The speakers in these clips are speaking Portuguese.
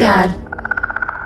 olhar.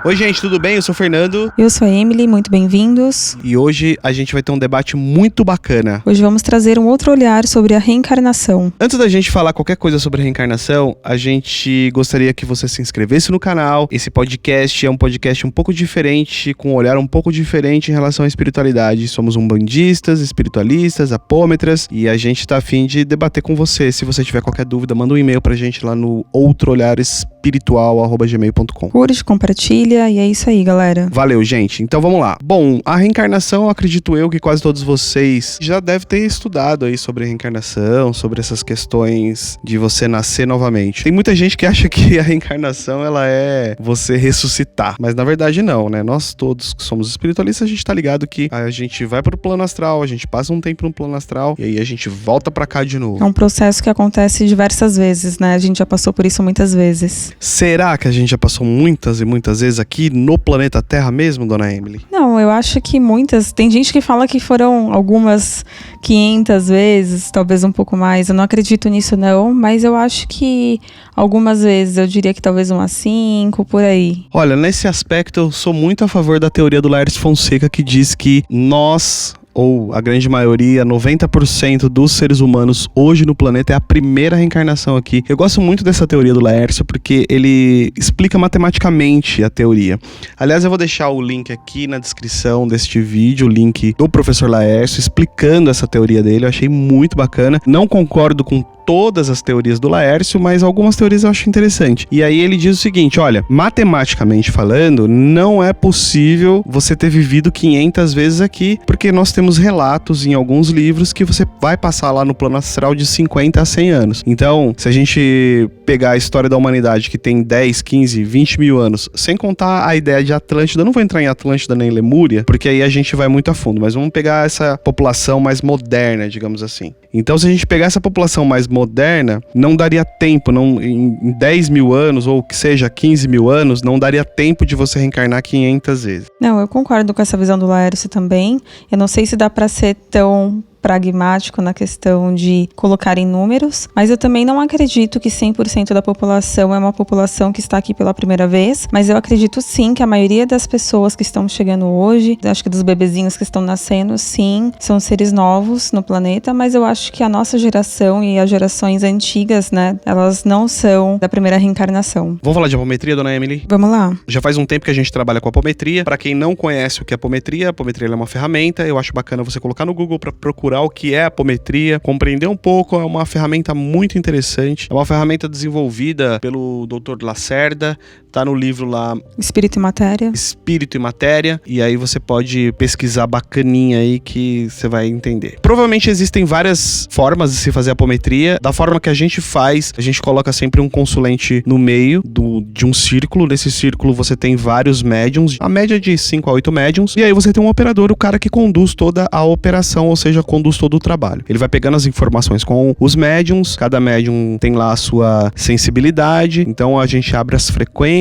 Oi gente, tudo bem? Eu sou o Fernando. Eu sou a Emily, muito bem-vindos. E hoje a gente vai ter um debate muito bacana. Hoje vamos trazer um outro olhar sobre a reencarnação. Antes da gente falar qualquer coisa sobre reencarnação, a gente gostaria que você se inscrevesse no canal. Esse podcast é um podcast um pouco diferente, com um olhar um pouco diferente em relação à espiritualidade. Somos umbandistas, espiritualistas, apômetras, e a gente tá a fim de debater com você. Se você tiver qualquer dúvida, manda um e-mail pra gente lá no outroolharespiritual@gmail.com. Curte, compartilha. E é isso aí, galera. Valeu, gente. Então vamos lá. Bom, a reencarnação, acredito eu que quase todos vocês já devem ter estudado aí sobre a reencarnação, sobre essas questões de você nascer novamente. Tem muita gente que acha que a reencarnação, ela é você ressuscitar. Mas na verdade não, né? Nós todos que somos espiritualistas, a gente tá ligado que a gente vai pro plano astral, a gente passa um tempo no plano astral e aí a gente volta pra cá de novo. É um processo que acontece diversas vezes, né? A gente já passou por isso muitas vezes. Será que a gente já passou muitas e muitas vezes aqui no planeta Terra mesmo, dona Emily? Não, eu acho que muitas. Tem gente que fala que foram algumas 500 vezes, talvez um pouco mais. Eu não acredito nisso não, mas eu acho que algumas vezes, eu diria que talvez umas 5, por aí. Olha, nesse aspecto eu sou muito a favor da teoria do Laércio Fonseca, que diz que nós, ou a grande maioria, 90% dos seres humanos hoje no planeta é a primeira reencarnação aqui. Eu gosto muito dessa teoria do Laércio porque ele explica matematicamente a teoria. Aliás, eu vou deixar o link aqui na descrição deste vídeo, o link do professor Laércio explicando essa teoria dele. Eu achei muito bacana. Não concordo com todas as teorias do Laércio, mas algumas teorias eu acho interessante. E aí ele diz o seguinte, olha, matematicamente falando, não é possível você ter vivido 500 vezes aqui, porque nós temos relatos em alguns livros que você vai passar lá no plano astral de 50 a 100 anos. Então, se a gente pegar a história da humanidade que tem 10, 15, 20 mil anos, sem contar a ideia de Atlântida, eu não vou entrar em Atlântida nem Lemúria, porque aí a gente vai muito a fundo, mas vamos pegar essa população mais moderna, digamos assim. Então, se a gente pegar essa população mais moderna, não daria tempo, em 10 mil anos, ou que seja 15 mil anos, não daria tempo de você reencarnar 500 vezes. Não, eu concordo com essa visão do Laércio também. Eu não sei se dá pra ser tão pragmático na questão de colocar em números, mas eu também não acredito que 100% da população é uma população que está aqui pela primeira vez, mas eu acredito sim que a maioria das pessoas que estão chegando hoje, acho que dos bebezinhos que estão nascendo, sim, são seres novos no planeta, mas eu acho que a nossa geração e as gerações antigas, né, elas não são da primeira reencarnação. Vamos falar de apometria, dona Emily? Vamos lá. Já faz um tempo que a gente trabalha com apometria. Para quem não conhece o que é apometria é uma ferramenta. Eu acho bacana você colocar no Google para procurar o que é apometria, compreender um pouco. É uma ferramenta muito interessante. É uma ferramenta desenvolvida pelo Dr. Lacerda. Tá no livro lá Espírito e Matéria. Espírito e Matéria. E aí você pode pesquisar bacaninha aí que você vai entender. Provavelmente existem várias formas de se fazer apometria. Da forma que a gente faz, a gente coloca sempre um consulente no meio de um círculo. Nesse círculo você tem vários médiums, a média de 5 a 8 médiums. E aí você tem um operador, o cara que conduz toda a operação, ou seja, conduz todo o trabalho. Ele vai pegando as informações com os médiums. Cada médium tem lá a sua sensibilidade. Então a gente abre as frequências.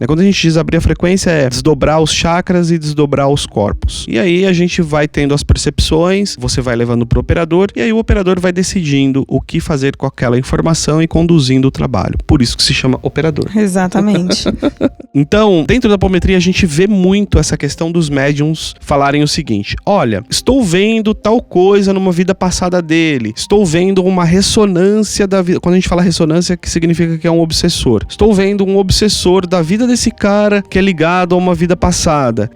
Quando a gente diz abrir a frequência, é desdobrar os chakras e desdobrar os corpos. E aí a gente vai tendo as percepções, você vai levando pro operador, e aí o operador vai decidindo o que fazer com aquela informação e conduzindo o trabalho. Por isso que se chama operador. Exatamente. Então, dentro da apometria, a gente vê muito essa questão dos médiums falarem o seguinte: olha, estou vendo tal coisa numa vida passada dele, estou vendo uma ressonância da vida. Quando a gente fala ressonância, que significa que é um obsessor. Estou vendo um obsessor da vida desse cara que é ligado a uma vida passada.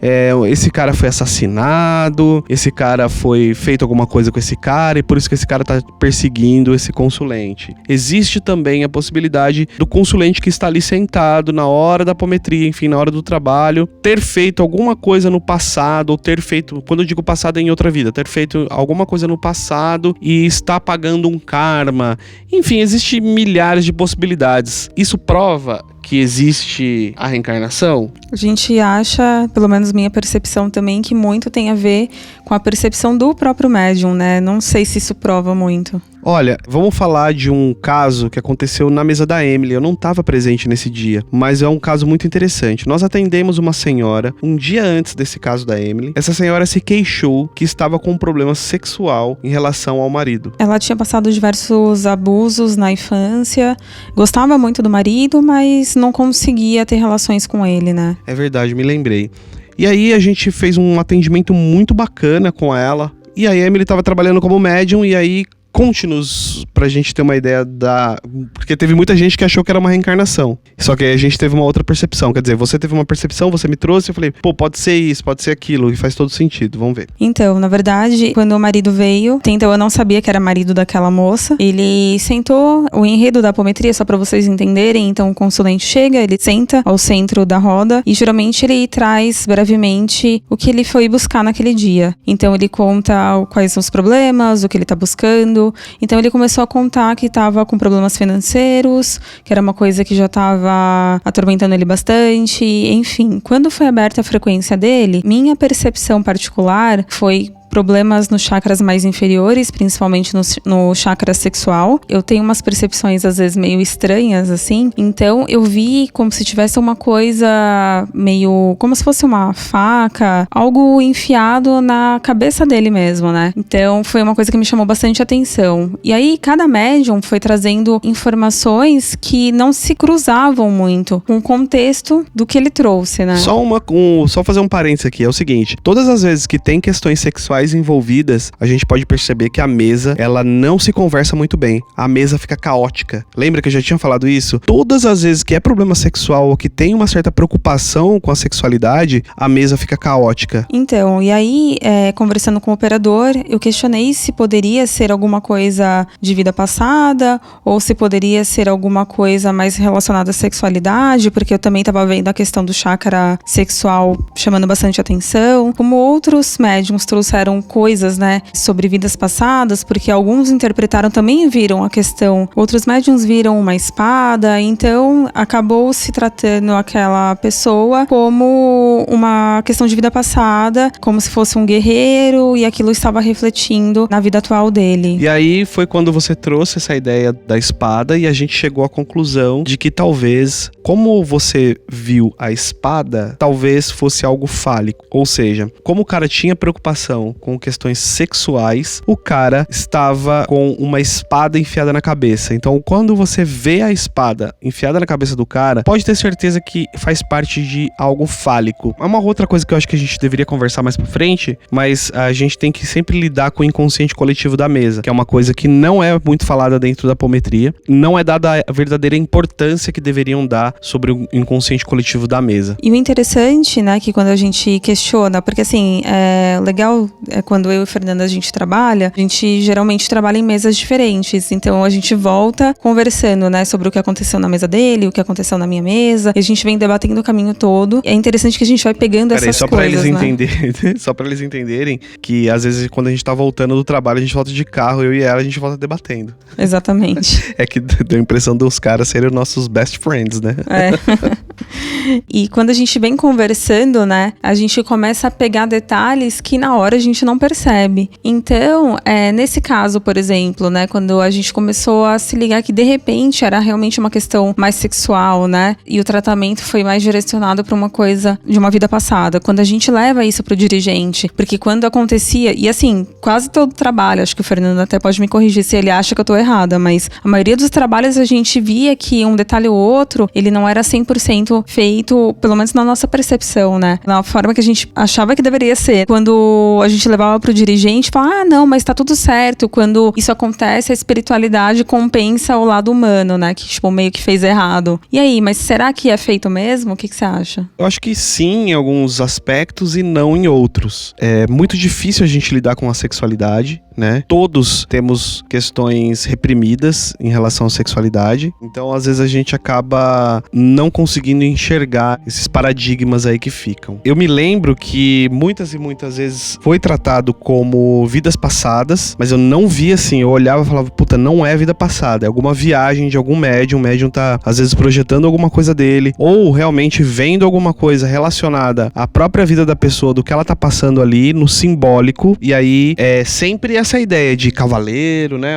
Esse cara foi assassinado, esse cara foi feito alguma coisa com esse cara e por isso que esse cara tá perseguindo esse consulente. Existe também a possibilidade do consulente que está ali sentado na hora da apometria, enfim, na hora do trabalho, ter feito alguma coisa no passado, ou ter feito, quando eu digo passado é em outra vida, ter feito alguma coisa no passado e está pagando um karma. Enfim, existem milhares de possibilidades. Isso prova que existe a reencarnação? A gente acha, pelo menos minha percepção também, que muito tem a ver com a percepção do próprio médium, né? Não sei se isso prova muito. Olha, vamos falar de um caso que aconteceu na mesa da Emily. Eu não estava presente nesse dia, mas é um caso muito interessante. Nós atendemos uma senhora um dia antes desse caso da Emily. Essa senhora se queixou que estava com um problema sexual em relação ao marido. Ela tinha passado diversos abusos na infância, gostava muito do marido, mas não conseguia ter relações com ele, né? É verdade, me lembrei. E aí a gente fez um atendimento muito bacana com ela. E a Emily estava trabalhando como médium, e aí conte-nos pra gente ter uma ideia da... Porque teve muita gente que achou que era uma reencarnação. Só que aí a gente teve uma outra percepção. Quer dizer, você teve uma percepção, você me trouxe, eu falei, pô, pode ser isso, pode ser aquilo, e faz todo sentido, vamos ver. Então, na verdade, quando o marido veio, então eu não sabia que era marido daquela moça, ele sentou, o enredo da apometria, só pra vocês entenderem, então o consulente chega, ele senta ao centro da roda, e geralmente ele traz brevemente o que ele foi buscar naquele dia. Então ele conta quais são os problemas, o que ele tá buscando. Então ele começou a contar que estava com problemas financeiros, que era uma coisa que já estava atormentando ele bastante, enfim. Quando foi aberta a frequência dele, minha percepção particular foi problemas nos chakras mais inferiores, principalmente no chakra sexual. Eu tenho umas percepções, às vezes, meio estranhas, assim. Então, eu vi como se tivesse uma coisa meio... como se fosse uma faca, algo enfiado na cabeça dele mesmo, né? Então, foi uma coisa que me chamou bastante atenção. E aí, cada médium foi trazendo informações que não se cruzavam muito com o contexto do que ele trouxe, né? Só fazer um parênteses aqui, é o seguinte. Todas as vezes que tem questões sexuais envolvidas, a gente pode perceber que a mesa, ela não se conversa muito bem. A mesa fica caótica. Lembra que eu já tinha falado isso? Todas as vezes que é problema sexual ou que tem uma certa preocupação com a sexualidade, a mesa fica caótica. Então, e aí, conversando com o operador, eu questionei se poderia ser alguma coisa de vida passada ou se poderia ser alguma coisa mais relacionada à sexualidade, porque eu também estava vendo a questão do chakra sexual chamando bastante atenção. Como outros médiums trouxeram coisas, né, sobre vidas passadas, porque alguns interpretaram, também viram a questão, outros médiums viram uma espada, então acabou se tratando aquela pessoa como uma questão de vida passada, como se fosse um guerreiro, e aquilo estava refletindo na vida atual dele. E aí foi quando você trouxe essa ideia da espada e a gente chegou à conclusão de que talvez, como você viu a espada, talvez fosse algo fálico, ou seja, como o cara tinha preocupação com questões sexuais, o cara estava com uma espada enfiada na cabeça. Então, quando você vê a espada enfiada na cabeça do cara, pode ter certeza que faz parte de algo fálico. É uma outra coisa que eu acho que a gente deveria conversar mais pra frente, mas a gente tem que sempre lidar com o inconsciente coletivo da mesa, que é uma coisa que não é muito falada dentro da apometria, não é dada a verdadeira importância que deveriam dar sobre o inconsciente coletivo da mesa. E o interessante, né, que quando a gente questiona, porque assim, é legal, quando eu e o Fernando a gente trabalha, a gente geralmente trabalha em mesas diferentes, então a gente volta conversando, né, sobre o que aconteceu na mesa dele, o que aconteceu na minha mesa, e a gente vem debatendo o caminho todo. É interessante que a gente vai pegando essas só coisas, pra eles né? entenderem, só pra eles entenderem que às vezes quando a gente tá voltando do trabalho, a gente volta de carro, eu e ela, a gente volta debatendo. Exatamente. É que deu a impressão dos caras serem nossos best friends, né? É. E quando a gente vem conversando, né, a gente começa a pegar detalhes que na hora a gente não percebe. Então, nesse caso, por exemplo, né, quando a gente começou a se ligar que de repente era realmente uma questão mais sexual, né, e o tratamento foi mais direcionado para uma coisa de uma vida passada. Quando a gente leva isso pro dirigente, porque quando acontecia, e assim, quase todo trabalho, acho que o Fernando até pode me corrigir se ele acha que eu tô errada, mas a maioria dos trabalhos a gente via que um detalhe ou outro, ele não era 100% feito, pelo menos na nossa percepção, né? Na forma que a gente achava que deveria ser. Quando a gente levava pro dirigente, falava, não, mas tá tudo certo. Quando isso acontece, a espiritualidade compensa o lado humano, né? Que, tipo, meio que fez errado. E aí, mas será que é feito mesmo? O que você acha? Eu acho que sim, em alguns aspectos e não em outros. É muito difícil a gente lidar com a sexualidade, né? Todos temos questões reprimidas em relação à sexualidade. Então, às vezes, a gente acaba não conseguindo enxergar esses paradigmas aí que ficam. Eu me lembro que muitas e muitas vezes foi tratado como vidas passadas, mas eu não via assim, eu olhava e falava, puta, não é vida passada, é alguma viagem de algum médium, o médium tá, às vezes, projetando alguma coisa dele, ou realmente vendo alguma coisa relacionada à própria vida da pessoa, do que ela tá passando ali, no simbólico, e aí, sempre essa ideia de cavaleiro, né?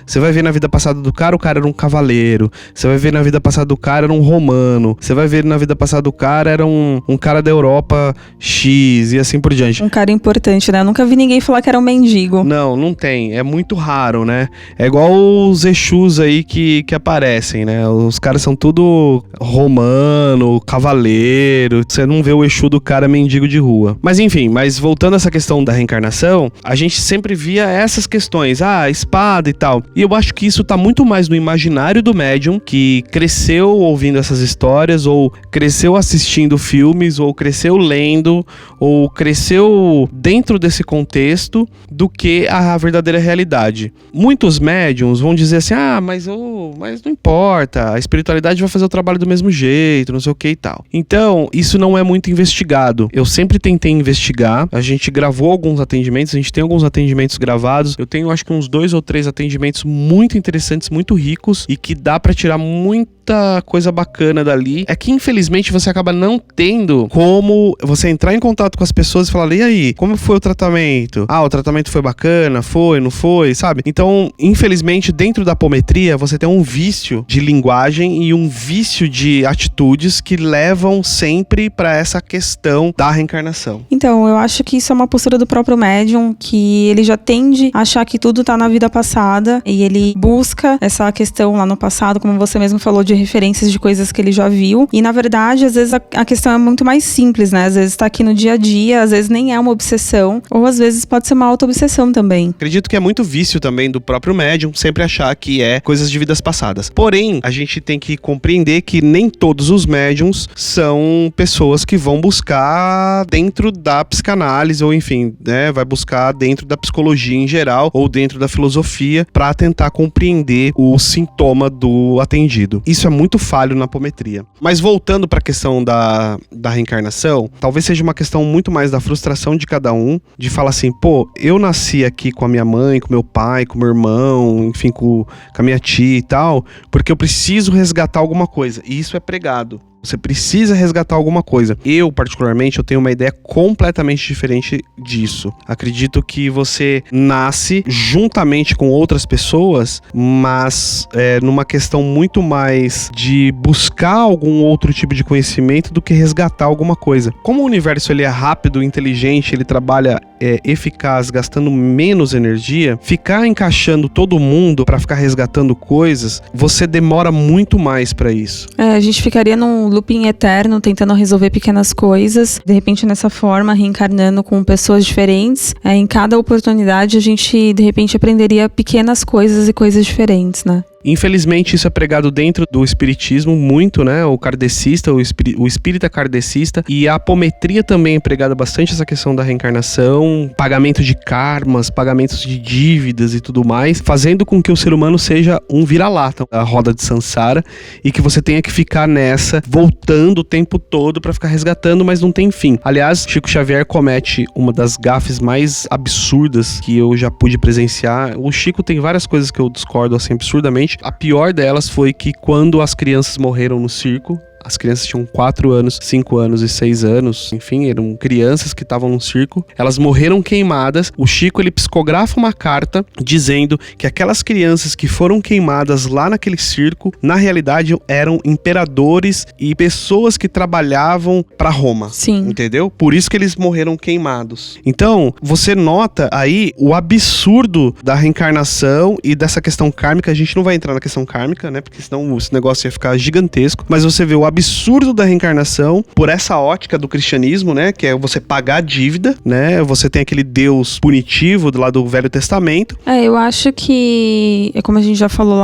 Você vai ver na vida passada do cara, o cara era um cavaleiro. Você vai ver na vida passada do cara, era um romano. Você vai ver na vida passada do cara, era um cara da Europa X e assim por diante. Um cara importante, né? Eu nunca vi ninguém falar que era um mendigo. Não tem. É muito raro, né? É igual os Exus aí que aparecem, né? Os caras são tudo romano, cavaleiro. Você não vê o Exu do cara mendigo de rua. Mas enfim, voltando a essa questão da reencarnação, a gente sempre via essas questões. Espada e tal. E eu acho que isso tá muito mais no imaginário do médium, que cresceu ouvindo essas histórias, ou cresceu assistindo filmes, ou cresceu lendo, ou cresceu dentro desse contexto, do que a verdadeira realidade. Muitos médiums vão dizer assim, mas não importa, a espiritualidade vai fazer o trabalho do mesmo jeito, não sei o que e tal. Então, isso não é muito investigado. Eu sempre tentei investigar, a gente gravou alguns atendimentos, a gente tem alguns atendimentos gravados, eu tenho acho que uns 2 ou 3 atendimentos muito interessantes, muito ricos, e que dá pra tirar muita coisa bacana dali. É que infelizmente você acaba não tendo como você entrar em contato com as pessoas e falar, e aí, como foi o tratamento? O tratamento foi bacana? Foi, não foi? Sabe? Então, infelizmente, dentro da apometria, você tem um vício de linguagem e um vício de atitudes que levam sempre pra essa questão da reencarnação. Então, eu acho que isso é uma postura do próprio médium, que ele já tende a achar que tudo tá na vida passada e ele busca essa questão lá no passado, como você mesmo falou, de referências de coisas que ele já viu. E, na verdade, às vezes a questão é muito mais simples, né? Às vezes tá aqui no dia a dia, às vezes nem é uma obsessão, ou às vezes pode ser uma auto-obsessão também. Acredito que é muito vício também do próprio médium sempre achar que é coisas de vidas passadas. Porém, a gente tem que compreender que nem todos os médiums são pessoas que vão buscar dentro da psicanálise, ou enfim, né, vai buscar dentro da psicologia em geral, ou dentro da filosofia, para tentar compreender o sintoma do atendido. Isso é muito falho na apometria. Mas voltando para a questão da reencarnação, talvez seja uma questão muito mais da frustração de cada um, de falar assim, eu nasci aqui com a minha mãe, com meu pai, com meu irmão, enfim, com a minha tia e tal, porque eu preciso resgatar alguma coisa. E isso é pregado. Você precisa resgatar alguma coisa. Eu, particularmente, eu tenho uma ideia completamente diferente disso. Acredito que você nasce juntamente com outras pessoas, mas numa questão muito mais de buscar algum outro tipo de conhecimento do que resgatar alguma coisa. Como o universo ele é rápido, inteligente, ele trabalha eficaz, gastando menos energia, ficar encaixando todo mundo pra ficar resgatando coisas, você demora muito mais pra isso. A gente ficaria num looping eterno, tentando resolver pequenas coisas, de repente nessa forma, reencarnando com pessoas diferentes. Em cada oportunidade a gente, de repente, aprenderia pequenas coisas e coisas diferentes, né? Infelizmente isso é pregado dentro do espiritismo muito, né? O kardecista, o espírita kardecista, e a apometria também é pregada bastante essa questão da reencarnação, pagamento de karmas, pagamentos de dívidas e tudo mais, fazendo com que o ser humano seja um vira-lata, a roda de Sansara, e que você tenha que ficar nessa, voltando o tempo todo pra ficar resgatando, mas não tem fim. Aliás, Chico Xavier comete uma das gafes mais absurdas que eu já pude presenciar. O Chico tem várias coisas que eu discordo assim absurdamente. A pior delas foi que quando as crianças morreram no circo, as crianças tinham 4 anos, 5 anos e 6 anos, enfim, eram crianças que estavam no circo, elas morreram queimadas. O Chico, ele psicografa uma carta dizendo que aquelas crianças que foram queimadas lá naquele circo, na realidade eram imperadores e pessoas que trabalhavam para Roma. Sim. Entendeu? Por isso que eles morreram queimados. Então, você nota aí o absurdo da reencarnação e dessa questão kármica. A gente não vai entrar na questão kármica, né? Porque senão esse negócio ia ficar gigantesco. Mas você vê o absurdo da reencarnação por essa ótica do cristianismo, né? Que é você pagar a dívida, né? Você tem aquele Deus punitivo lá do Velho Testamento. Eu acho que, como a gente já falou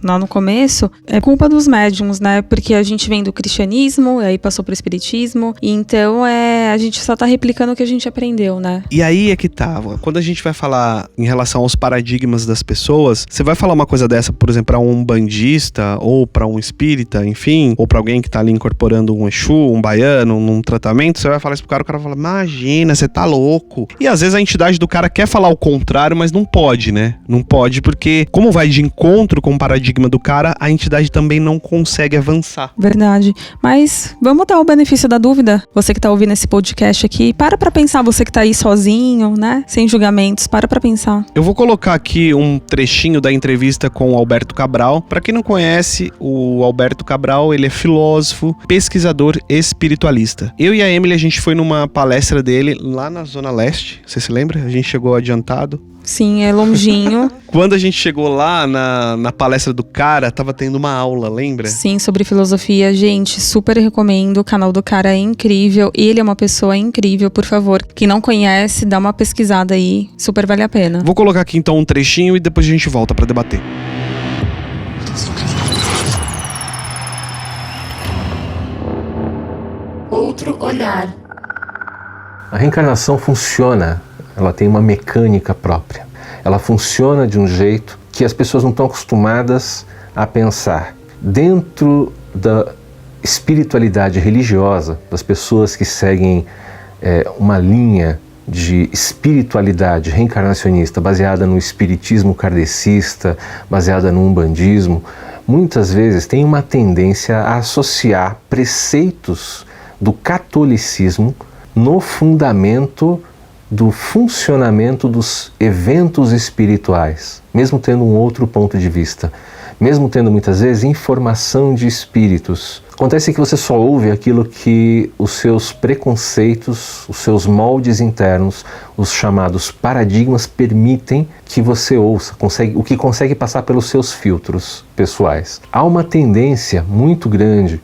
lá no começo, é culpa dos médiums, né? Porque a gente vem do cristianismo, aí passou pro espiritismo, e então a gente só tá replicando o que a gente aprendeu, né? E aí é que tá. Quando a gente vai falar em relação aos paradigmas das pessoas, você vai falar uma coisa dessa, por exemplo, pra um umbandista, ou pra um espírita, enfim, ou pra alguém que que tá ali incorporando um Exu, um baiano, num tratamento, você vai falar isso pro cara, o cara fala, imagina, você tá louco. E às vezes a entidade do cara quer falar o contrário, mas não pode, né? Não pode porque, como vai de encontro com o paradigma do cara, a entidade também não consegue avançar. Verdade. Mas vamos dar o benefício da dúvida. Você que tá ouvindo esse podcast aqui, para pra pensar, você que tá aí sozinho, né? Sem julgamentos, para pra pensar. Eu vou colocar aqui um trechinho da entrevista com o Alberto Cabral. Pra quem não conhece, o Alberto Cabral, ele é filósofo, pesquisador espiritualista. Eu e a Emily, a gente foi numa palestra dele lá na Zona Leste. Você se lembra? A gente chegou adiantado. Sim, é longinho. Quando a gente chegou lá na palestra do cara, tava tendo uma aula, lembra? Sim, sobre filosofia. Gente, super recomendo. O canal do cara é incrível. Ele é uma pessoa incrível, por favor. Quem não conhece, dá uma pesquisada aí. Super vale a pena. Vou colocar aqui então um trechinho e depois a gente volta pra debater. Outro olhar. A reencarnação funciona, ela tem uma mecânica própria. Ela funciona de um jeito que as pessoas não estão acostumadas a pensar. Dentro da espiritualidade religiosa, das pessoas que seguem uma linha de espiritualidade reencarnacionista baseada no espiritismo kardecista, baseada no umbandismo, muitas vezes tem uma tendência a associar preceitos do catolicismo no fundamento do funcionamento dos eventos espirituais, mesmo tendo um outro ponto de vista, mesmo tendo muitas vezes informação de espíritos. Acontece que você só ouve aquilo que os seus preconceitos, os seus moldes internos, os chamados paradigmas permitem que você ouça, o que consegue passar pelos seus filtros pessoais. Há uma tendência muito grande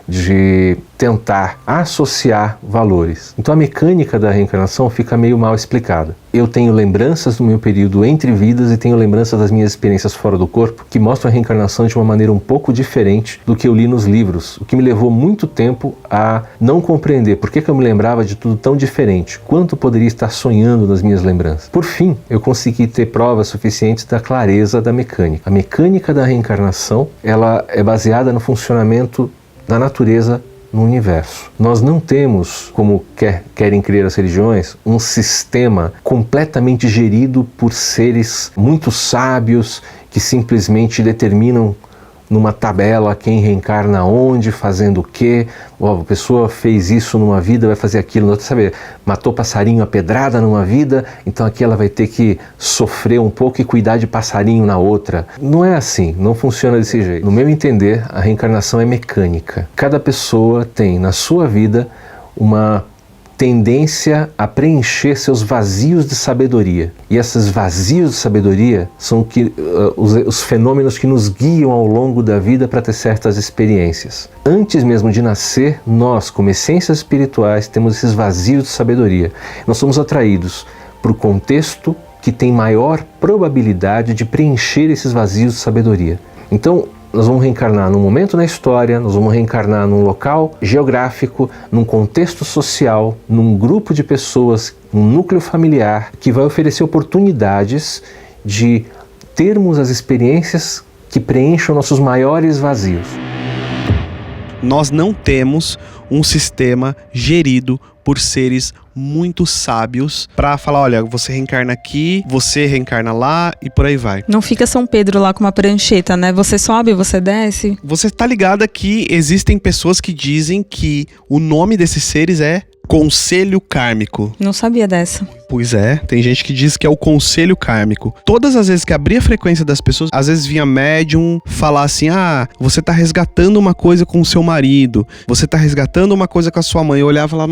de tentar associar valores. Então a mecânica da reencarnação fica meio mal explicada. Eu tenho lembranças do meu período entre vidas e tenho lembranças das minhas experiências fora do corpo que mostram a reencarnação de uma maneira um pouco diferente do que eu li nos livros, o que me levou muito tempo a não compreender por que eu me lembrava de tudo tão diferente, quanto poderia estar sonhando nas minhas lembranças. Por fim, eu consegui ter provas suficientes da clareza da mecânica. A mecânica da reencarnação, ela é baseada no funcionamento da natureza no universo. Nós não temos, como querem crer as religiões, um sistema completamente gerido por seres muito sábios que simplesmente determinam numa tabela quem reencarna onde, fazendo o quê. A pessoa fez isso numa vida, vai fazer aquilo na outra, sabe? Matou passarinho a pedrada numa vida, então aqui ela vai ter que sofrer um pouco e cuidar de passarinho na outra. Não é assim, não funciona desse jeito. No meu entender, a reencarnação é mecânica. Cada pessoa tem na sua vida uma tendência a preencher seus vazios de sabedoria. E esses vazios de sabedoria são os fenômenos que nos guiam ao longo da vida para ter certas experiências. Antes mesmo de nascer, nós, como essências espirituais, temos esses vazios de sabedoria. Nós somos atraídos para o contexto que tem maior probabilidade de preencher esses vazios de sabedoria. Então, nós vamos reencarnar num momento na história, nós vamos reencarnar num local geográfico, num contexto social, num grupo de pessoas, um núcleo familiar, que vai oferecer oportunidades de termos as experiências que preencham nossos maiores vazios. Nós não temos um sistema gerido por seres muito sábios para falar, olha, você reencarna aqui, você reencarna lá e por aí vai. Não fica São Pedro lá com uma prancheta, né? Você sobe, você desce. Você tá ligada que existem pessoas que dizem que o nome desses seres é Conselho Kármico. Não sabia dessa. Pois é, tem gente que diz que é o conselho kármico. Todas as vezes que abria a frequência das pessoas, às vezes vinha médium falar assim, você tá resgatando uma coisa com o seu marido, você tá resgatando uma coisa com a sua mãe. Eu olhava e falava,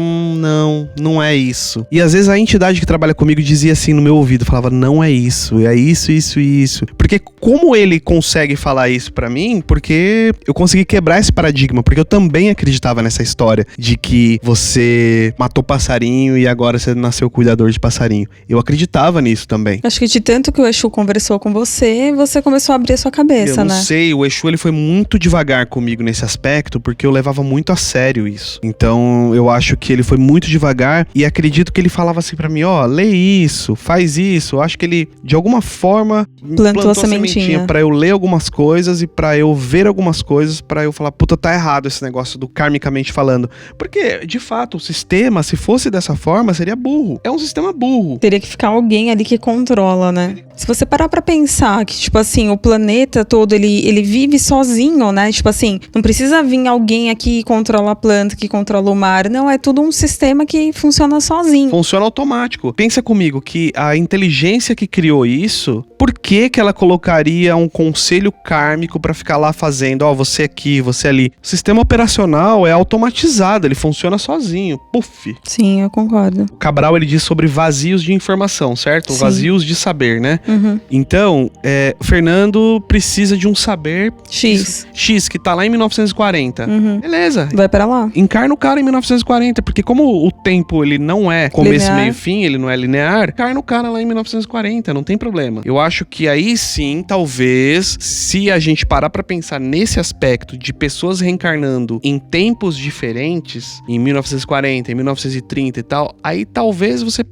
não é isso. E às vezes a entidade que trabalha comigo dizia assim no meu ouvido, falava, não é isso, é isso, isso e isso. Porque como ele consegue falar isso pra mim? Porque eu consegui quebrar esse paradigma, porque eu também acreditava nessa história de que você matou passarinho e agora você nasceu cuidador de passarinho. passarinho. Eu acreditava nisso também. Acho que de tanto que o Exu conversou com você, você começou a abrir a sua cabeça, Eu não né? sei, o Exu ele foi muito devagar comigo nesse aspecto, porque eu levava muito a sério isso. Então, eu acho que ele foi muito devagar e acredito que ele falava assim pra mim, ó, lê isso, faz isso. Eu acho que ele, de alguma forma, Plantou a sementinha pra eu ler algumas coisas e pra eu ver algumas coisas, pra eu falar, puta, tá errado esse negócio do karmicamente falando. Porque, de fato, o sistema, se fosse dessa forma, seria burro. É um sistema burro. Teria que ficar alguém ali que controla, né? Se você parar pra pensar que, tipo assim, o planeta todo, ele vive sozinho, né? Tipo assim, não precisa vir alguém aqui que controla a planta, que controla o mar. Não, é tudo um sistema que funciona sozinho. Funciona automático. Pensa comigo que a inteligência que criou isso, por que ela colocaria um conselho kármico pra ficar lá fazendo, ó, você aqui, você ali? O sistema operacional é automatizado, ele funciona sozinho. Puf. Sim, eu concordo. O Cabral, ele diz sobre vazios de informação, certo? Sim. Vazios de saber, né? Uhum. Então, o Fernando precisa de um saber X. que tá lá em 1940. Uhum. Beleza. Vai pra lá. Encarna o cara em 1940, porque como o tempo ele não é começo, Linear. meio, fim, ele não é linear, encarna o cara lá em 1940, não tem problema. Eu acho que aí sim, talvez, se a gente parar pra pensar nesse aspecto de pessoas reencarnando em tempos diferentes, em 1940, em 1930 e tal, aí talvez você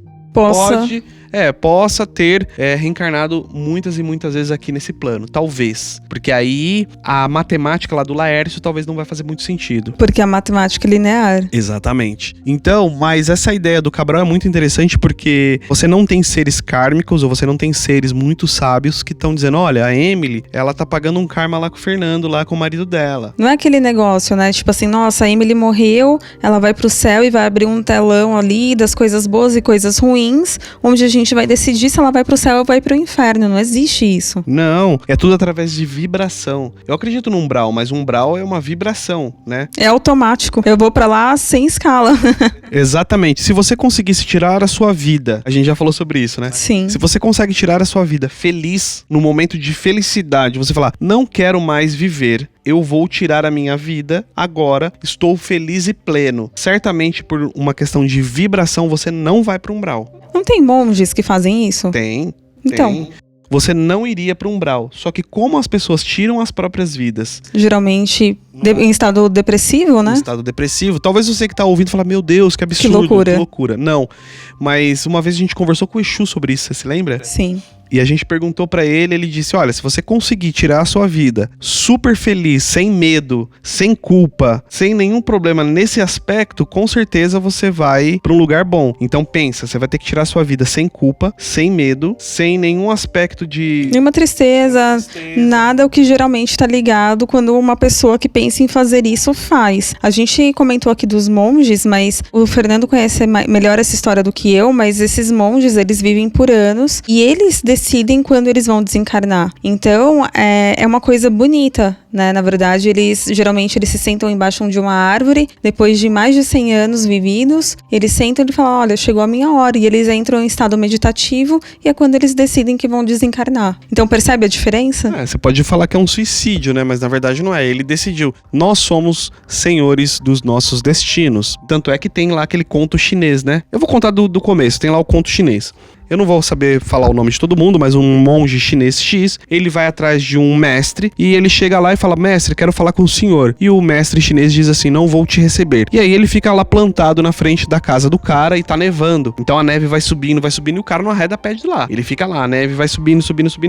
possa ter reencarnado muitas e muitas vezes aqui nesse plano. Talvez. Porque aí a matemática lá do Laércio talvez não vai fazer muito sentido. Porque a matemática é linear. Exatamente. Então, mas essa ideia do Cabral é muito interessante porque você não tem seres kármicos ou você não tem seres muito sábios que estão dizendo, olha, a Emily, ela tá pagando um karma lá com o Fernando, lá com o marido dela. Não é aquele negócio, né? Tipo assim, nossa, a Emily morreu, ela vai pro céu e vai abrir um telão ali das coisas boas e coisas ruins, onde a gente vai decidir se ela vai pro céu ou vai pro inferno. Não existe isso. Não, é tudo através de vibração. Eu acredito no umbral, mas o umbral é uma vibração, né? É automático. Eu vou pra lá sem escala. Exatamente. Se você conseguisse tirar a sua vida, a gente já falou sobre isso, né? Sim. Se você consegue tirar a sua vida feliz, no momento de felicidade, você falar, não quero mais viver, eu vou tirar a minha vida agora, estou feliz e pleno. Certamente por uma questão de vibração, você não vai pro umbral. Não tem monges que fazem isso? Tem. Então. Você não iria pro umbral. Só que como as pessoas tiram as próprias vidas? Geralmente em estado depressivo, né? Em estado depressivo. Talvez você que tá ouvindo fala, meu Deus, que absurdo, Que loucura. Não. Mas uma vez a gente conversou com o Exu sobre isso, você se lembra? Sim. E a gente perguntou pra ele, ele disse, olha, se você conseguir tirar a sua vida super feliz, sem medo, sem culpa, sem nenhum problema nesse aspecto, com certeza você vai pra um lugar bom. Então pensa, você vai ter que tirar a sua vida sem culpa, sem medo, sem nenhum aspecto de... Nenhuma tristeza, nada o que geralmente tá ligado quando uma pessoa que pensa em fazer isso faz. A gente comentou aqui dos monges, mas o Fernando conhece melhor essa história do que eu, mas esses monges, eles vivem por anos e eles decidem quando eles vão desencarnar. Então, é uma coisa bonita, né? Na verdade, geralmente eles se sentam embaixo de uma árvore, depois de mais de 100 anos vividos, eles sentam e falam, olha, chegou a minha hora, e eles entram em estado meditativo, e é quando eles decidem que vão desencarnar. Então, percebe a diferença? Você pode falar que é um suicídio, né? Mas na verdade não é. Ele decidiu. Nós somos senhores dos nossos destinos. Tanto é que tem lá aquele conto chinês, né? Eu vou contar do começo. Tem lá o conto chinês. Eu não vou saber falar o nome de todo mundo, mas um monge chinês X, ele vai atrás de um mestre e ele chega lá e fala, mestre, quero falar com o senhor. E o mestre chinês diz assim, não vou te receber. E aí ele fica lá plantado na frente da casa do cara e tá nevando. Então a neve vai subindo e o cara não arreda pé de lá. Ele fica lá, a neve vai subindo.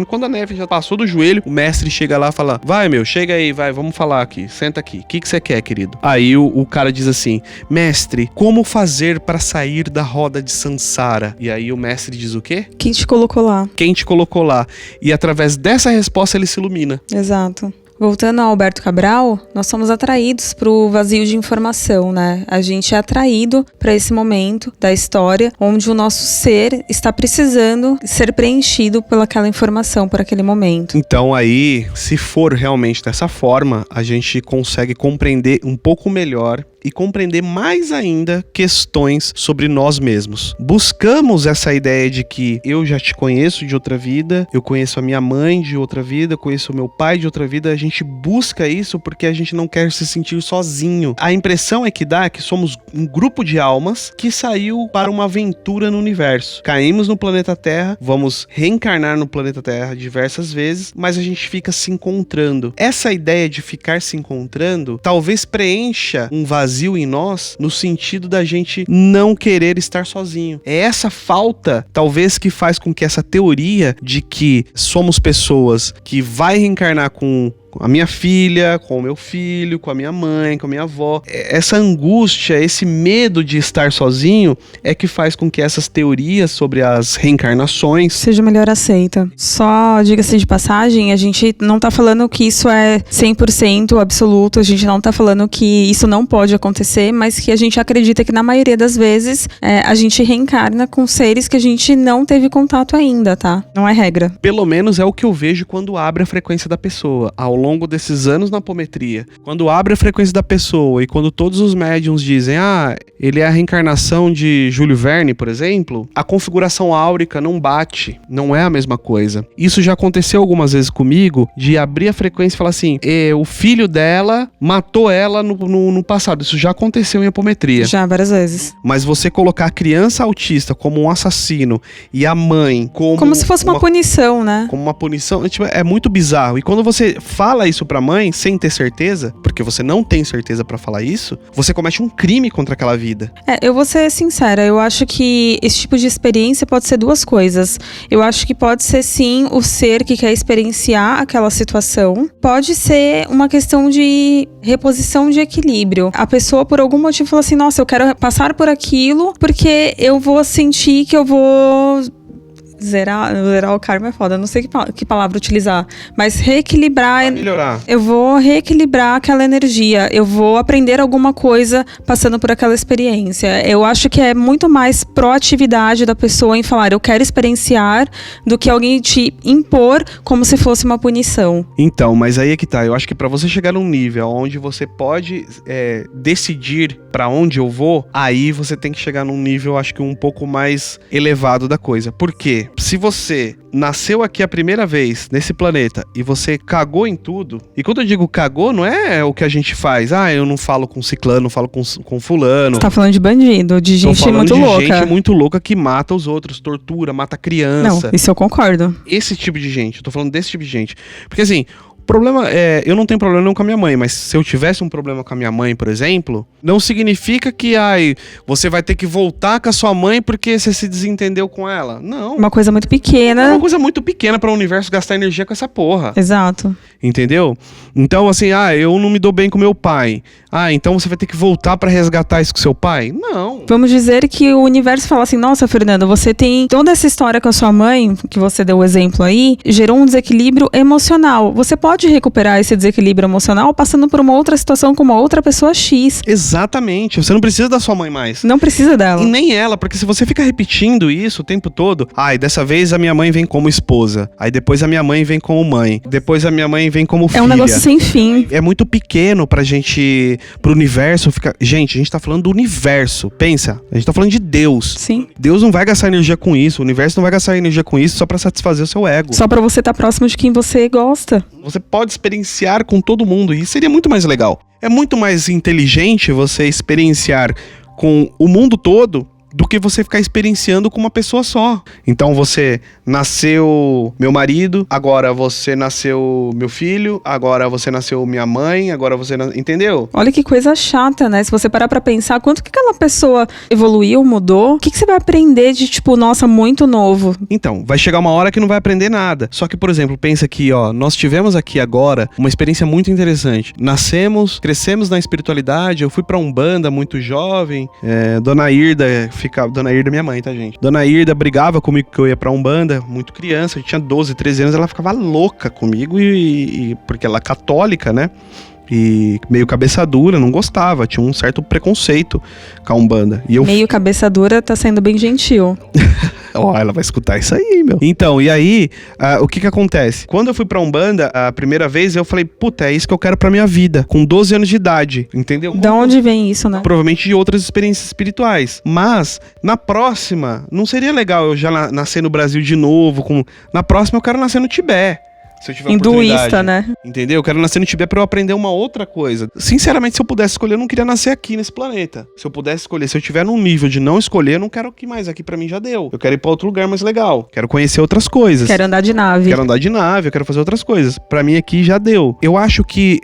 Quando a neve já passou do joelho, o mestre chega lá e fala, vai meu, chega aí, vai, vamos falar aqui, senta aqui. O que você quer, querido? Aí o cara diz assim, mestre, como fazer para sair da roda de Sansara? E aí o mestre diz o quê? Quem te colocou lá? Quem te colocou lá? E através dessa resposta ele se ilumina. Exato. Voltando ao Alberto Cabral, nós somos atraídos para o vazio de informação, né? A gente é atraído para esse momento da história onde o nosso ser está precisando ser preenchido pelaquela informação, por aquele momento. Então aí, se for realmente dessa forma, a gente consegue compreender um pouco melhor e compreender mais ainda questões sobre nós mesmos. Buscamos essa ideia de que eu já te conheço de outra vida, eu conheço a minha mãe de outra vida, eu conheço o meu pai de outra vida, a gente gente busca isso porque a gente não quer se sentir sozinho. A impressão é que dá que somos um grupo de almas que saiu para uma aventura no universo. Caímos no planeta Terra, vamos reencarnar no planeta Terra diversas vezes, mas a gente fica se encontrando. Essa ideia de ficar se encontrando talvez preencha um vazio em nós no sentido da gente não querer estar sozinho. É essa falta, talvez, que faz com que essa teoria de que somos pessoas que vai reencarnar com a minha filha, com o meu filho, com a minha mãe, com a minha avó. Essa angústia, esse medo de estar sozinho é que faz com que essas teorias sobre as reencarnações seja melhor aceita. Só diga-se de passagem, a gente não tá falando que isso é 100% absoluto, a gente não tá falando que isso não pode acontecer, mas que a gente acredita que na maioria das vezes a gente reencarna com seres que a gente não teve contato ainda, tá? Não é regra. Pelo menos é o que eu vejo quando abre a frequência da pessoa. Ao longo desses anos na apometria, quando abre a frequência da pessoa e quando todos os médiums dizem, ele é a reencarnação de Júlio Verne, por exemplo, a configuração áurica não bate, não é a mesma coisa. Isso já aconteceu algumas vezes comigo, de abrir a frequência e falar assim, o filho dela matou ela no passado. Isso já aconteceu em apometria. Já, várias vezes. Mas você colocar a criança autista como um assassino e a mãe como se fosse uma punição, né? Como uma punição, é muito bizarro. E quando você fala isso pra mãe sem ter certeza, porque você não tem certeza pra falar isso, você comete um crime contra aquela vida. Eu vou ser sincera, eu acho que esse tipo de experiência pode ser duas coisas. Eu acho que pode ser sim o ser que quer experienciar aquela situação. Pode ser uma questão de reposição de equilíbrio. A pessoa por algum motivo fala assim, nossa, eu quero passar por aquilo porque eu vou sentir que eu vou... Zerar o karma é foda, não sei que palavra utilizar, mas reequilibrar, vai melhorar. Eu vou reequilibrar aquela energia, eu vou aprender alguma coisa passando por aquela experiência. Eu acho que é muito mais proatividade da pessoa em falar, eu quero experienciar, do que alguém te impor como se fosse uma punição. Então, mas aí é que tá, eu acho que pra você chegar num nível onde você pode decidir pra onde eu vou, aí você tem que chegar num nível, acho que um pouco mais elevado da coisa. Por quê? Se você nasceu aqui a primeira vez nesse planeta e você cagou em tudo, e quando eu digo cagou, não é o que a gente faz, eu não falo com ciclano, não falo com fulano. Você tá falando de bandido, de gente muito louca. Gente muito louca que mata os outros, tortura, mata criança. Não, isso eu concordo. Esse tipo de gente, eu tô falando desse tipo de gente. Porque assim, o problema eu não tenho problema não com a minha mãe, mas se eu tivesse um problema com a minha mãe, por exemplo, não significa que, você vai ter que voltar com a sua mãe porque você se desentendeu com ela. Não. Uma coisa muito pequena. É uma coisa muito pequena para o universo gastar energia com essa porra. Exato. Entendeu? Então, assim, eu não me dou bem com meu pai. Então você vai ter que voltar pra resgatar isso com seu pai? Não. Vamos dizer que o universo fala assim, nossa, Fernanda, você tem toda essa história com a sua mãe, que você deu o exemplo aí, gerou um desequilíbrio emocional. Você pode recuperar esse desequilíbrio emocional passando por uma outra situação com uma outra pessoa X. Exatamente. Você não precisa da sua mãe mais. Não precisa dela. E nem ela, porque se você fica repetindo isso o tempo todo, dessa vez a minha mãe vem como esposa, aí depois a minha mãe vem como mãe, depois a minha mãe vem como filha. É um negócio sem fim. É muito pequeno pro universo ficar... Gente, a gente tá falando do universo. Pensa, a gente tá falando de Deus. Sim. Deus não vai gastar energia com isso, o universo não vai gastar energia com isso só pra satisfazer o seu ego. Só pra você estar próximo de quem você gosta. Você pode experienciar com todo mundo e seria muito mais legal. É muito mais inteligente você experienciar com o mundo todo do que você ficar experienciando com uma pessoa só. Então você nasceu meu marido, agora você nasceu meu filho, agora você nasceu minha mãe, agora você entendeu? Olha que coisa chata, né? Se você parar pra pensar quanto que aquela pessoa evoluiu, mudou, o que você vai aprender de nossa, muito novo? Então, vai chegar uma hora que não vai aprender nada. Só que, por exemplo, pensa aqui, nós tivemos aqui agora uma experiência muito interessante. Nascemos, crescemos na espiritualidade, eu fui pra Umbanda muito jovem, Dona Irda minha mãe, tá, gente? Dona Irda brigava comigo que eu ia pra Umbanda, muito criança, eu tinha 12, 13 anos, ela ficava louca comigo e porque ela é católica, né? E meio cabeça dura, não gostava, tinha um certo preconceito com a Umbanda. Meio cabeça dura tá sendo bem gentil. Ela vai escutar isso aí, meu. Então, e aí, o que acontece? Quando eu fui pra Umbanda, a primeira vez, eu falei, é isso que eu quero pra minha vida, com 12 anos de idade, entendeu? Da onde vem isso, né? Provavelmente de outras experiências espirituais. Mas, na próxima, não seria legal eu já nascer no Brasil de novo, na próxima eu quero nascer no Tibete. Se eu tiver oportunidade. né? Entendeu? Eu quero nascer no Tibete pra eu aprender uma outra coisa. Sinceramente, se eu pudesse escolher, eu não queria nascer aqui nesse planeta. Se eu pudesse escolher, se eu tiver num nível de não escolher, eu não quero que mais aqui pra mim já deu. Eu quero ir pra outro lugar mais legal. Quero conhecer outras coisas. Quero andar de nave. Quero andar de nave, eu quero fazer outras coisas. Pra mim aqui já deu. Eu acho que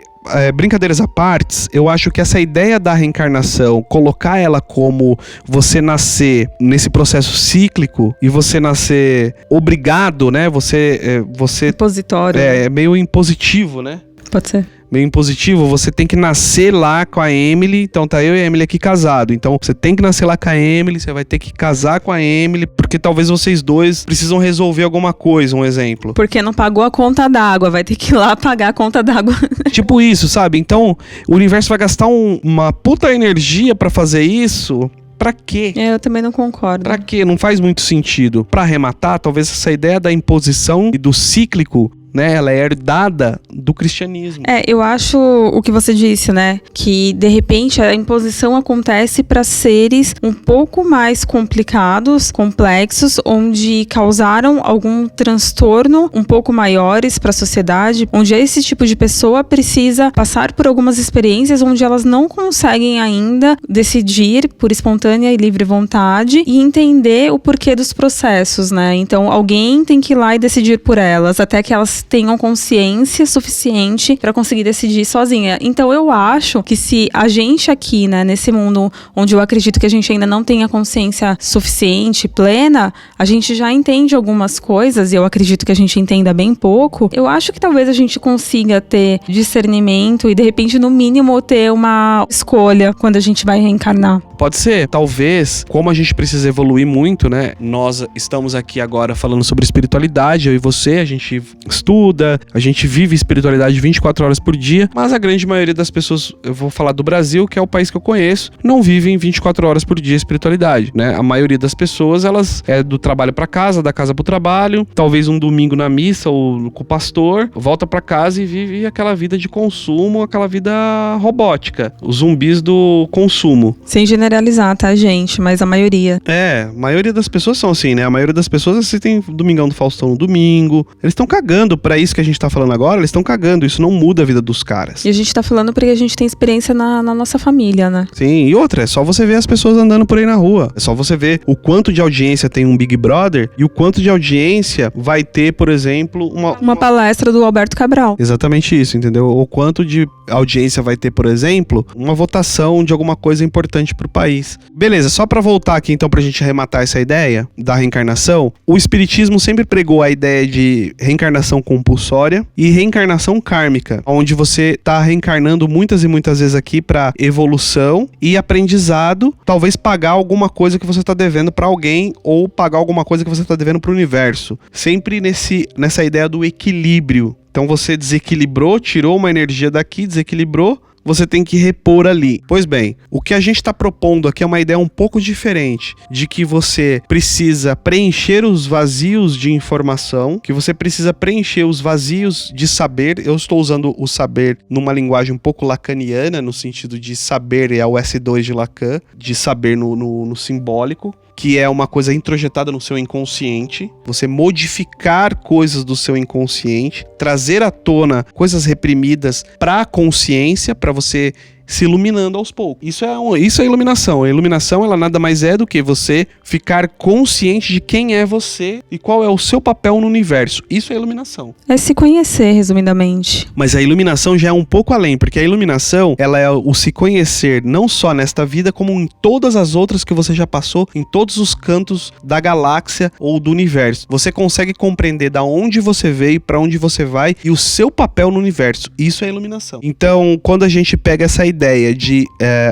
brincadeiras à parte, eu acho que essa ideia da reencarnação, colocar ela como você nascer nesse processo cíclico e você nascer obrigado, né? Você Repositório. é meio impositivo, né? Pode ser. Meio impositivo, você tem que nascer lá com a Emily, então tá eu e a Emily aqui casado, então você tem que nascer lá com a Emily, você vai ter que casar com a Emily, porque talvez vocês dois precisam resolver alguma coisa, um exemplo. Porque não pagou a conta d'água, vai ter que ir lá pagar a conta d'água. Tipo isso, sabe? Então, o universo vai gastar uma puta energia pra fazer isso. Pra quê? Eu também não concordo. Pra quê? Não faz muito sentido. Pra arrematar, talvez essa ideia da imposição e do cíclico, né, ela é herdada do cristianismo. Eu acho o que você disse, né? Que, de repente, a imposição acontece para seres um pouco mais complicados, complexos, onde causaram algum transtorno um pouco maiores para a sociedade, onde esse tipo de pessoa precisa passar por algumas experiências onde elas não conseguem ainda decidir por espontânea e livre vontade e entender o porquê dos processos, né? Então, alguém tem que ir lá e decidir por elas, até que elas tenham consciência suficiente para conseguir decidir sozinha. Então eu acho que se a gente aqui, né, nesse mundo onde eu acredito que a gente ainda não tenha consciência suficiente, plena, a gente já entende algumas coisas e eu acredito que a gente entenda bem pouco, eu acho que talvez a gente consiga ter discernimento e de repente no mínimo ter uma escolha quando a gente vai reencarnar. Pode ser, talvez, como a gente precisa evoluir muito, né? Nós estamos aqui agora falando sobre espiritualidade, eu e você, a gente estuda, a gente vive espiritualidade 24 horas por dia, mas a grande maioria das pessoas, eu vou falar do Brasil, que é o país que eu conheço, não vivem 24 horas por dia espiritualidade, né? A maioria das pessoas, elas é do trabalho pra casa, da casa pro trabalho, talvez um domingo na missa ou com o pastor, volta pra casa e vive aquela vida de consumo, aquela vida robótica, os zumbis do consumo. Sem generalizar, tá, gente? Mas a maioria. A maioria das pessoas são assim, né? A maioria das pessoas assistem Domingão do Faustão no domingo, eles estão cagando pra isso que a gente tá falando agora, eles estão cagando, isso não muda a vida dos caras. E a gente tá falando porque a gente tem experiência na nossa família, né? Sim, e outra, é só você ver as pessoas andando por aí na rua, é só você ver o quanto de audiência tem um Big Brother e o quanto de audiência vai ter, por exemplo, uma palestra do Alberto Cabral. Exatamente isso, entendeu? O quanto de audiência vai ter, por exemplo, uma votação de alguma coisa importante pro país. Beleza, só pra voltar aqui então pra gente arrematar essa ideia da reencarnação, o espiritismo sempre pregou a ideia de reencarnação compulsória e reencarnação kármica, onde você tá reencarnando muitas e muitas vezes aqui pra evolução e aprendizado, talvez pagar alguma coisa que você tá devendo pra alguém ou pagar alguma coisa que você tá devendo pro universo. Sempre nessa ideia do equilíbrio. Então você desequilibrou, tirou uma energia daqui, desequilibrou, você tem que repor ali. Pois bem, o que a gente está propondo aqui é uma ideia um pouco diferente, de que você precisa preencher os vazios de informação, que você precisa preencher os vazios de saber. Eu estou usando o saber numa linguagem um pouco lacaniana, no sentido de saber é o S2 de Lacan, de saber no simbólico, que é uma coisa introjetada no seu inconsciente, você modificar coisas do seu inconsciente, trazer à tona coisas reprimidas para a consciência, para você se iluminando aos poucos. Isso é iluminação. A iluminação, ela nada mais é do que você ficar consciente de quem é você e qual é o seu papel no universo. Isso é iluminação. É se conhecer, resumidamente. Mas a iluminação já é um pouco além, porque a iluminação, ela é o se conhecer não só nesta vida, como em todas as outras que você já passou, em todos os cantos da galáxia ou do universo. Você consegue compreender da onde você veio, para onde você vai e o seu papel no universo. Isso é iluminação. Então, quando a gente pega essa ideia de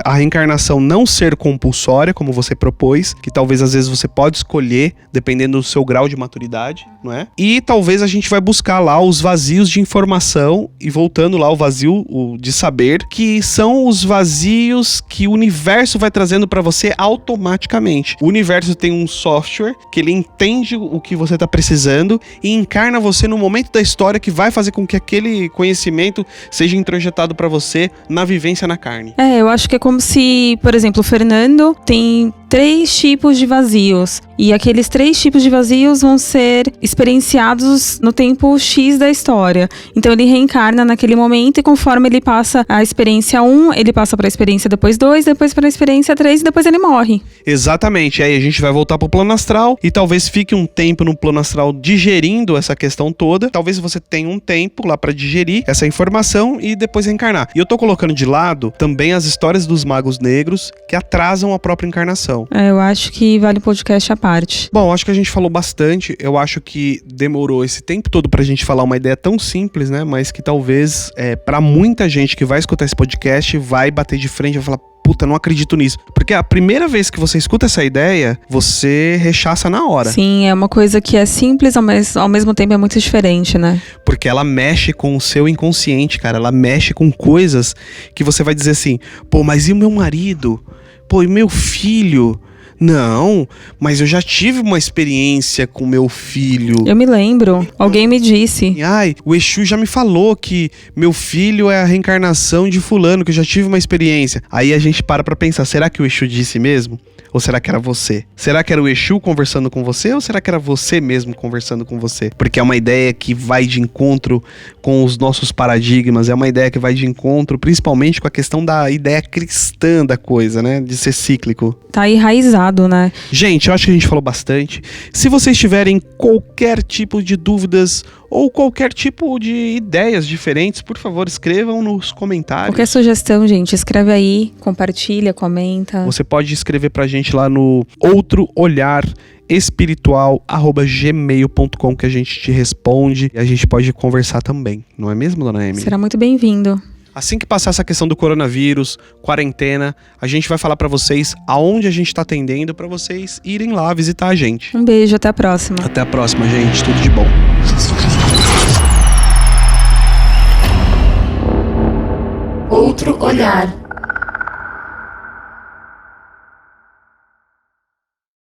a reencarnação não ser compulsória, como você propôs, que talvez às vezes você pode escolher, dependendo do seu grau de maturidade, não é? E talvez a gente vai buscar lá os vazios de informação, e voltando lá ao vazio de saber, que são os vazios que o universo vai trazendo para você automaticamente. O universo tem um software que ele entende o que você tá precisando e encarna você no momento da história que vai fazer com que aquele conhecimento seja introjetado para você na vivência na carne. Eu acho que é como se, por exemplo, o Fernando tem 3 tipos de vazios. E aqueles 3 tipos de vazios vão ser experienciados no tempo X da história. Então ele reencarna naquele momento e conforme ele passa a experiência 1, ele passa para a experiência depois 2, depois para a experiência 3 e depois ele morre. Exatamente, aí a gente vai voltar pro plano astral e talvez fique um tempo no plano astral digerindo essa questão toda. Talvez você tenha um tempo lá pra digerir essa informação e depois reencarnar. E eu tô colocando de lado também as histórias dos magos negros que atrasam a própria encarnação. Eu acho que vale o podcast à parte. Bom, acho que a gente falou bastante. Eu acho que demorou esse tempo todo pra gente falar uma ideia tão simples, né? Mas que talvez pra muita gente que vai escutar esse podcast vai bater de frente e vai falar: puta, não acredito nisso. Porque a primeira vez que você escuta essa ideia, você rechaça na hora. Sim, é uma coisa que é simples, mas ao mesmo tempo é muito diferente, né? Porque ela mexe com o seu inconsciente, cara. Ela mexe com coisas que você vai dizer assim: pô, mas e o meu marido? Pô, e meu filho? Não, mas eu já tive uma experiência com meu filho. Eu me lembro, alguém me disse. Ai, o Exu já me falou que meu filho é a reencarnação de fulano, que eu já tive uma experiência. Aí a gente para pra pensar, será que o Exu disse mesmo? Ou será que era você? Será que era o Exu conversando com você? Ou será que era você mesmo conversando com você? Porque é uma ideia que vai de encontro com os nossos paradigmas, é uma ideia que vai de encontro principalmente com a questão da ideia cristã da coisa, né? De ser cíclico. Tá enraizado, né? Gente, eu acho que a gente falou bastante. Se vocês tiverem qualquer tipo de dúvidas ou qualquer tipo de ideias diferentes, por favor, escrevam nos comentários. Qualquer sugestão, gente, escreve aí, compartilha, comenta. Você pode escrever pra gente lá no outroolharespiritual@gmail.com que a gente te responde e a gente pode conversar também. Não é mesmo, dona Emily? Será muito bem-vindo. Assim que passar essa questão do coronavírus, quarentena, a gente vai falar pra vocês aonde a gente tá atendendo pra vocês irem lá visitar a gente. Um beijo, até a próxima. Até a próxima, gente. Tudo de bom. Outro olhar.